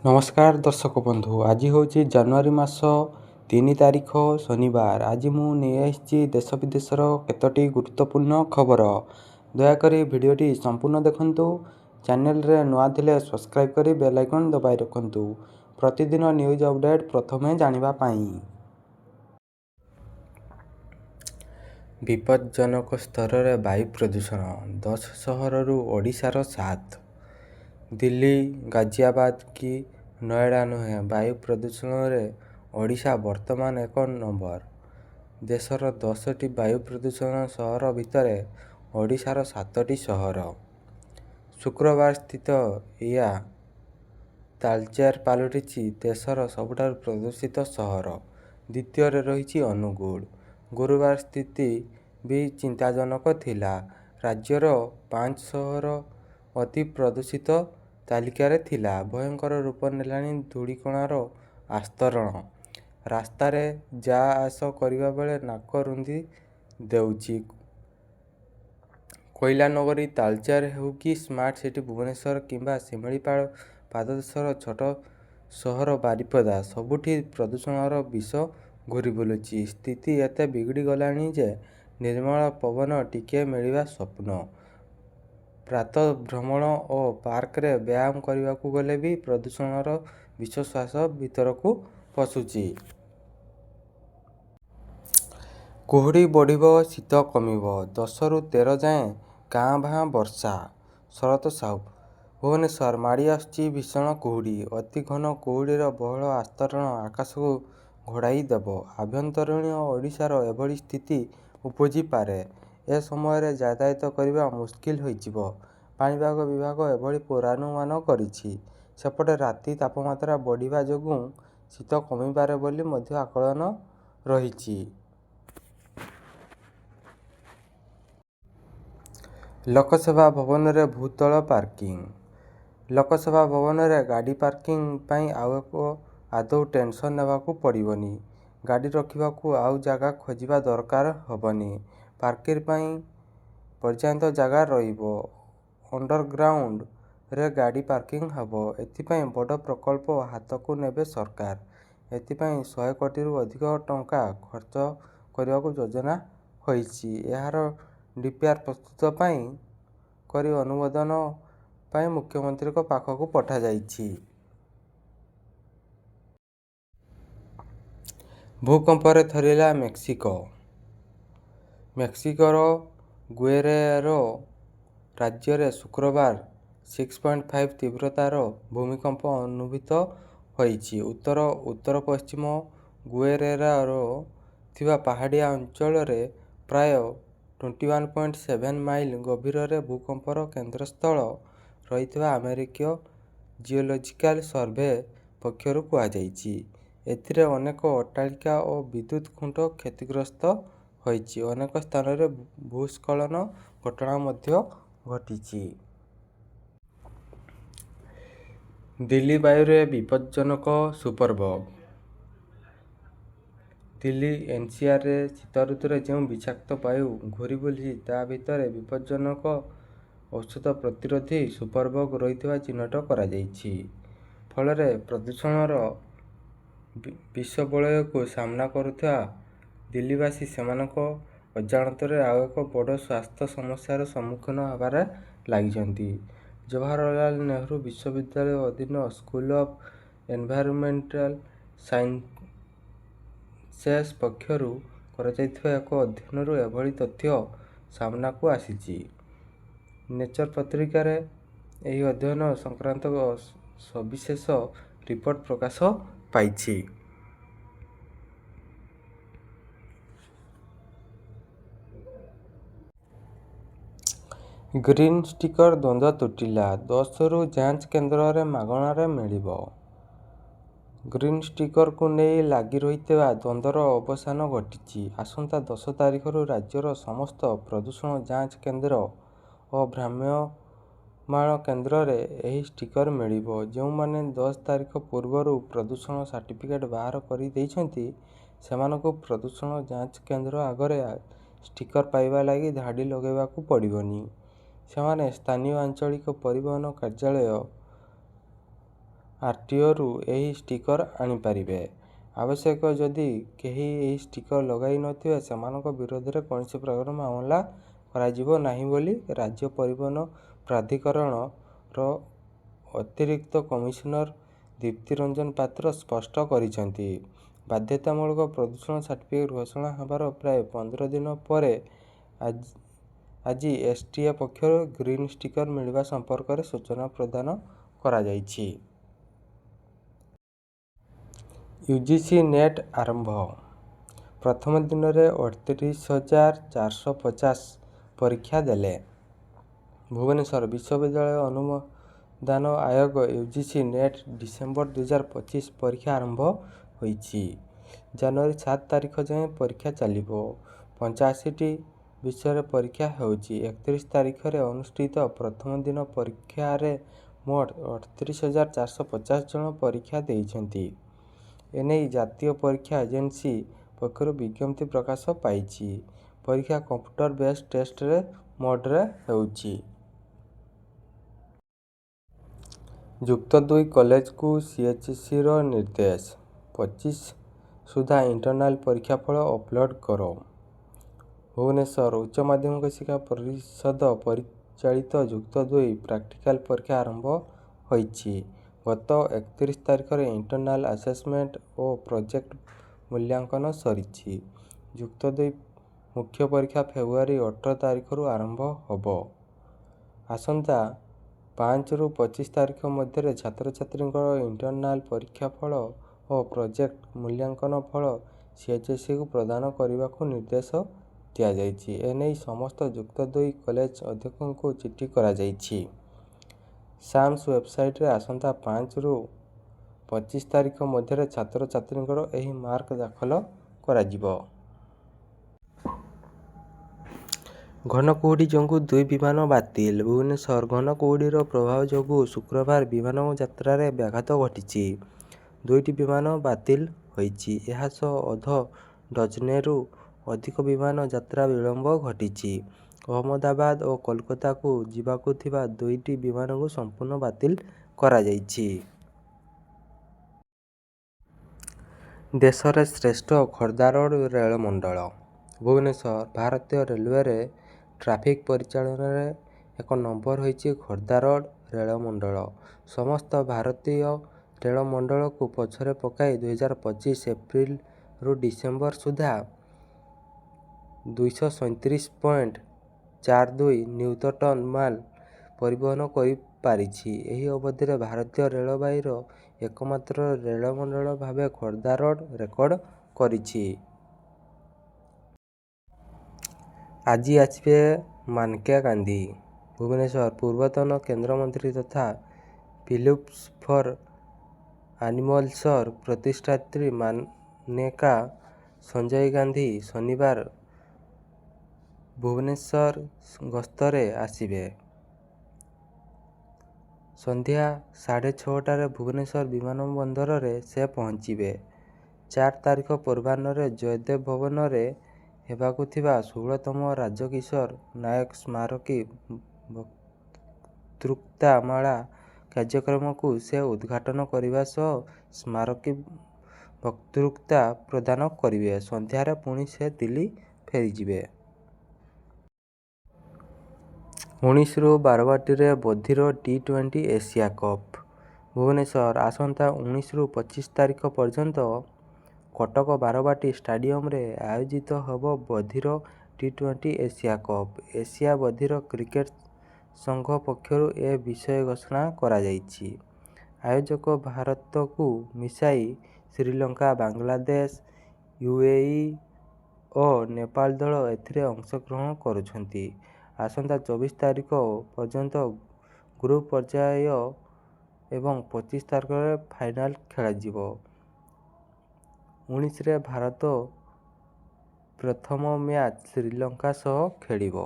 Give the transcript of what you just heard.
नमस्कार दर्शक बंधु आज हूँ जानुरी मास 3 तारिख शनिवार। आज मु नहीं देश विदेशर केतोटी गुरुत्वपूर्ण खबर। दयाकोरी भिडटी संपूर्ण देखंतु। चैनल रे नुआ थिले सब्सक्राइब करी बेल आइकन दबाई रखंतु प्रतिदिन न्यूज अपडेट प्रथमे जानिबा पाई। विपज्जनक स्तर रे वायु प्रदूषण 10 सहररू ओडिशार 7। दिल्ली गाजियाबाद कि नोएडा नुहे वायु प्रदूषण रे ओडिशा वर्तमान 1 नंबर। देशर 10टी वायु प्रदूषण सहर भितरे ओडिशार 7टी सहर। शुक्रवार स्थित या तालचेर पालटिछि देशर सबुठारु प्रदूषित सहर। द्वितीय रही अनुगुल। गुरुवार स्थिति भी चिंताजनक थिला। राज्यर 5 सहर अति प्रदूषित तालिकार थिला। भयंकर रूप नेलानी धूलिकणार आस्तरण। रास्तार जा आस करिबा बेले नाक रुंधी देउछि। कोइला नगरी तालचेर हेउ कि स्मार्ट सिटी भुवनेश्वर किंबा शिमिलीपाल पाददेशर छोट सहर बारिपदा सबुठी प्रदूषणर विष घूरी बुलुछि। स्थिति एते बिगड़ी गलानी जे निर्मल पवन टिके मिलिबा स्वप्न। प्रातः भ्रमण और पार्क रे व्यायाम करने गले भी प्रदूषणर विश्वास भीतरकू पशुची। कुहुड़ी बढ़िब शीत कमिब 10 ରୁ 13 जाए काँ भाँ वर्षा। शरत साहू भुवनेश्वर माड़ी आसुची भीषण कुहुड़ी। अति घन कुहुड़ीर बहल आस्तरण आकाश को घोड़ाई देव। आभ्यंतरीण ओडिशार एभली स्थिति उपजी पारे। ए समय यातायात करने मुस्किल होइजिब। पाणीपाग विभाग एभली पूर्वानुमान करिछि। सेपटे राति तापमात्रा बढ़िबा जोगुं शीत कमिपारे बोली मध्य आकलन रहिछि। लोकसेवा भवन रे भूतल पार्किंग। लोकसेवा भवन रे गाड़ी पार्किंग पाई आदौ टेंशन नेबाकू पड़िबनी। गाड़ी रखिबाकू आउ जगह खोजिबा दरकार हबनी। पार्किंग पाई पर्याप्त जगह रहिबो। अंडरग्राउंड रे गाड़ी पार्किंग हबो। एथिपाई बड़ प्रकल्प हाथकू नेबे सरकार। एथिपाई 100 कोटी रु अधिक टंका खर्च करबाकू योजना होइछि। एहार डीपीआर प्रस्तुत पाई करी अनुमोदन पाई मुख्यमंत्री को पाखकू पठा जाइछि। भूकंपर थरिला मेक्सिको। मेक्सिकोर गुएरेरो राज्य रे शुक्रवार 6.5 तीव्रतार भूमिकंप अनुभूत होइछि। उत्तर पश्चिम गुएरेरो थिबा पहाड़िया अंचल रे प्राय 21.7 माइल गभीर रे भूकंपर केन्द्रस्थल रहिथिबा अमेरिकीय जियोलॉजिकल सर्वे पक्षरु कुहा जाइछि। एथिरे अनेक अट्टालिका और विद्युत खुंट क्षतिग्रस्त होइछि। अनेक स्थान रे भूस्खलन घटना मध्य घटिछि। दिल्ली वायु रे विपज्जनक सुपरबग। दिल्ली एनसीआर रे शीत ऋतु रे जो विषाक्त वायु घूरी बुलुछि ता भितरे विपज्जनक औषध प्रतिरोधी सुपरबग रहिथिबा चिन्हट करा जाइछि। फलरे प्रदूषणर विषबलय को सामना करुथिबा दिल्लीवासी सेमानक अजाणତରେ आउ एक बड़ स्वास्थ्य समस्यार सम्मुखीन होबार लागिछन्ति। जवाहरलाल नेहरू विश्वविद्यालय अधीन स्कूल ऑफ एनवायरमेंटल साइंसेस पक्षरु कराଯାଇଥିବା एक अध्ययन एभली तथ्य सामना को आसीछि। नेचर पत्रिकार एही अध्ययन संक्रांत सविशेष रिपोर्ट प्रकाश पाइछि। ग्रीन स्टिकर द्वंद्व तुटिला 10 ରୁ जांच केन्द्र रे मागणार मिलिबो। ग्रीन स्टिकर को नहीं लगी रहिथिबा द्वंद्वर अवसान घटिछि। आसंता 10 तारिख रु राज्यर समस्त प्रदूषण जांच केन्द्र और भ्राम्यमाण केन्द्र रे एही स्टिकर मिलिबो। जो माने 10 तारिख पूर्वरु प्रदूषण सर्टिफिकेट बाहर करी दैछन्ति सेमानकु प्रदूषण जांच केन्द्र आगरे स्टिकर पाइबा लागि धाड़ी लगेबाकू पड़िबनी। सेमाने स्थानीय आंचलिक परिवहन कार्यालय RTOରୁ ଏହି ଷ୍ଟିକର ଆଣିପାରିବେ। ଆବଶ୍ୟକ ଯଦି କେହି ଏହି ଷ୍ଟିକର ଲଗାଇ ନଥିବେ ସେମାନଙ୍କ ବିରୋଧରେ କୌଣସି ପ୍ରକାର ମାମଲା କରାଯିବ ନାହିଁ ବୋଲି ରାଜ୍ୟ ପରିବହନ ପ୍ରାଧିକରଣର ଅତିରିକ୍ତ କମିଶନର ଦୀପ୍ତି ରଞ୍ଜନ ପାତ୍ର ସ୍ପଷ୍ଟ କରିଛନ୍ତି। ବାଧ୍ୟତାମୂଳକ ପ୍ରଦୂଷଣ ସାର୍ଟିଫିକେଟ୍ ଘୋଷଣା ହେବାର ପ୍ରାୟ 15 ଦିନ ପରେ ଆଜି STA ପକ୍ଷରୁ ଗ୍ରୀନ୍ ଷ୍ଟିକର ମିଳିବା ସମ୍ପର୍କରେ ସୂଚନା ପ୍ରଦାନ କରାଯାଇଛି। UGC ନେଟ୍ ଆରମ୍ଭ। ପ୍ରଥମ ଦିନରେ 38,450 ପରୀକ୍ଷା ଦେଲେ। ଭୁବନେଶ୍ୱର ବିଶ୍ୱବିଦ୍ୟାଳୟ ଅନୁଦାନ ଆୟୋଗ UGC ନେଟ୍ ଡିସେମ୍ବର 2025 ପରୀକ୍ଷା ଆରମ୍ଭ ହୋଇଛି। ଜାନୁଆରୀ 7 ତାରିଖ ଯାଏଁ ପରୀକ୍ଷା ଚାଲିବ। 85ଟି ବିଷୟରେ ପରୀକ୍ଷା ହେଉଛି। 31 ତାରିଖରେ ଅନୁଷ୍ଠିତ ପ୍ରଥମ ଦିନ ପରୀକ୍ଷାରେ ମୋଟ 38,450 ଜଣ ପରୀକ୍ଷା ଦେଇଛନ୍ତି। ଏନେଇ ଜାତୀୟ ପରୀକ୍ଷା ଏଜେନ୍ସି ପକ୍ଷରୁ ବିଜ୍ଞପ୍ତି ପ୍ରକାଶ ପାଇଛି। ପରୀକ୍ଷା କମ୍ପ୍ୟୁଟର ବେସ୍ଡ ଟେଷ୍ଟ ମୋଡରେ ହେଉଛି। ଯୁକ୍ତ 2 କଲେଜକୁ CHSEର ନିର୍ଦ୍ଦେଶ। 25 ସୁଦ୍ଧା ଇଣ୍ଟରନାଲ ପରୀକ୍ଷାଫଳ ଅପଲୋଡ କର। ଭୁବନେଶ୍ୱର ଉଚ୍ଚ ମାଧ୍ୟମିକ ଶିକ୍ଷା ପରିଷଦ ପରିଚାଳିତ ଯୁକ୍ତ 2 ପ୍ରାକ୍ଟିକାଲ ପରୀକ୍ଷା ଆରମ୍ଭ ହୋଇଛି। ଗତ 31 ତାରିଖରେ ଇଣ୍ଟରନାଲ ଆସେସମେଣ୍ଟ ଓ ପ୍ରୋଜେକ୍ଟ ମୂଲ୍ୟାଙ୍କନ ସରିଛି। ଯୁକ୍ତ 2 ମୁଖ୍ୟ ପରୀକ୍ଷା ଫେବୃଆରୀ 18 ତାରିଖରୁ ଆରମ୍ଭ ହେବ। ଆସନ୍ତା 5ରୁ 25 ତାରିଖ ମଧ୍ୟରେ ଛାତ୍ରଛାତ୍ରୀଙ୍କର ଇଣ୍ଟରନାଲ ପରୀକ୍ଷାଫଳ ଓ ପ୍ରୋଜେକ୍ଟ ମୂଲ୍ୟାଙ୍କନ ଫଳ CHSEକୁ ପ୍ରଦାନ କରିବାକୁ ନିର୍ଦ୍ଦେଶ ଦିଆଯାଇଛି। ଏନେଇ ସମସ୍ତ ଯୁକ୍ତ 2 କଲେଜ ଅଧ୍ୟକ୍ଷଙ୍କୁ ଚିଠି କରାଯାଇଛି। ସାମ୍ସ ୱେବସାଇଟରେ ଆସନ୍ତା 5ରୁ 25 ତାରିଖ ମଧ୍ୟରେ ଛାତ୍ରଛାତ୍ରୀଙ୍କର ଏହି ମାର୍କ ଦାଖଲ କରାଯିବ। ଘନ କୁହୁଡ଼ି ଯୋଗୁଁ 2 ବିମାନ ବାତିଲ। ଭୁବନେଶ୍ୱର ଘନ କୁହୁଡ଼ିର ପ୍ରଭାବ ଯୋଗୁଁ ଶୁକ୍ରବାର ବିମାନ ଯାତ୍ରାରେ ବ୍ୟାଘାତ ଘଟିଛି। 2ଟି ବିମାନ ବାତିଲ ହୋଇଛି। ଏହା ସହ ଅଧ ଡଜନେରୁ ଅଧିକ ବିମାନ ଯାତ୍ରା ବିଳମ୍ବ ଘଟିଛି। ଅହମ୍ମଦାବାଦ ଓ କୋଲକାତାକୁ ଯିବାକୁ ଥିବା 2ଟି ବିମାନକୁ ସମ୍ପୂର୍ଣ୍ଣ ବାତିଲ କରାଯାଇଛି। ଦେଶରେ ଶ୍ରେଷ୍ଠ ଖୋର୍ଦ୍ଧା ରୋଡ ରେଳମଣ୍ଡଳ। ଭୁବନେଶ୍ୱର ଭାରତୀୟ ରେଲୱେରେ ଟ୍ରାଫିକ ପରିଚାଳନାରେ ଏକ ନମ୍ବର ହୋଇଛି ଖୋର୍ଦ୍ଧା ରୋଡ ରେଳମଣ୍ଡଳ। ସମସ୍ତ ଭାରତୀୟ ରେଳମଣ୍ଡଳକୁ ପଛରେ ପକାଇ 2025 ଏପ୍ରିଲରୁ ଡିସେମ୍ବର ସୁଦ୍ଧା 237.42 ନିୟୁତ ମାଲ ପରିବହନ କରିପାରିଛି। ଏହି ଅବଧିରେ ଭାରତୀୟ ରେଳବାଇର ଏକମାତ୍ର ରେଳମଣ୍ଡଳ ଭାବେ ଖୋର୍ଦ୍ଧା ରୋଡ ରେକର୍ଡ କରିଛି। ଆଜି ଆସିବେ ମାନେକା ଗାନ୍ଧୀ। ଭୁବନେଶ୍ୱର ପୂର୍ବତନ କେନ୍ଦ୍ରମନ୍ତ୍ରୀ ତଥା ଫିଲିପ୍ସ ଫର ଆନିମଲ୍ସର ପ୍ରତିଷ୍ଠାତ୍ରୀ ମାନେକା ସଞ୍ଜୟ ଗାନ୍ଧୀ ଶନିବାର ଭୁବନେଶ୍ୱର ଗସ୍ତରେ ଆସିବେ। ସନ୍ଧ୍ୟା 6:30ଟାରେ ଭୁବନେଶ୍ୱର ବିମାନବନ୍ଦରରେ ସେ ପହଞ୍ଚିବେ। 4 ତାରିଖ ପୂର୍ବାହ୍ନରେ ଜୟଦେବ ଭବନରେ ହେବାକୁ ଥିବା 16ତମ ରାଜକିଶୋର ନାୟକ ସ୍ମାରକୀ ବକ୍ତୃତାମାଳା କାର୍ଯ୍ୟକ୍ରମକୁ ସେ ଉଦ୍ଘାଟନ କରିବା ସହ ସ୍ମାରକୀ ବକ୍ତୃତା ପ୍ରଦାନ କରିବେ। ସନ୍ଧ୍ୟାରେ ପୁଣି ସେ ଦିଲ୍ଲୀ ଫେରିଯିବେ। 19ରୁ ବାରବାଟୀରେ ବଧିର T20 ଏସିଆ କପ୍। ଭୁବନେଶ୍ୱର ଆସନ୍ତା 19ରୁ 25 ତାରିଖ ପର୍ଯ୍ୟନ୍ତ କଟକ ବାରବାଟୀ ଷ୍ଟାଡିୟମରେ ଆୟୋଜିତ ହେବ ବଧିର T20 ଏସିଆ କପ୍। ଏସିଆ ବଧିର କ୍ରିକେଟ ସଂଘ ପକ୍ଷରୁ ଏ ବିଷୟ ଘୋଷଣା କରାଯାଇଛି। ଆୟୋଜକ ଭାରତକୁ ମିଶାଇ ଶ୍ରୀଲଙ୍କା, ବାଂଲାଦେଶ, UAE ଓ ନେପାଳ ଦଳ ଏଥିରେ ଅଂଶଗ୍ରହଣ କରୁଛନ୍ତି। ଆସନ୍ତା 24 ତାରିଖ ପର୍ଯ୍ୟନ୍ତ ଗ୍ରୁପ ପର୍ଯ୍ୟାୟ ଏବଂ 25 ତାରିଖରେ ଫାଇନାଲ ଖେଳାଯିବ। 19ରେ ଭାରତ ପ୍ରଥମ ମ୍ୟାଚ୍ ଶ୍ରୀଲଙ୍କା ସହ ଖେଳିବ।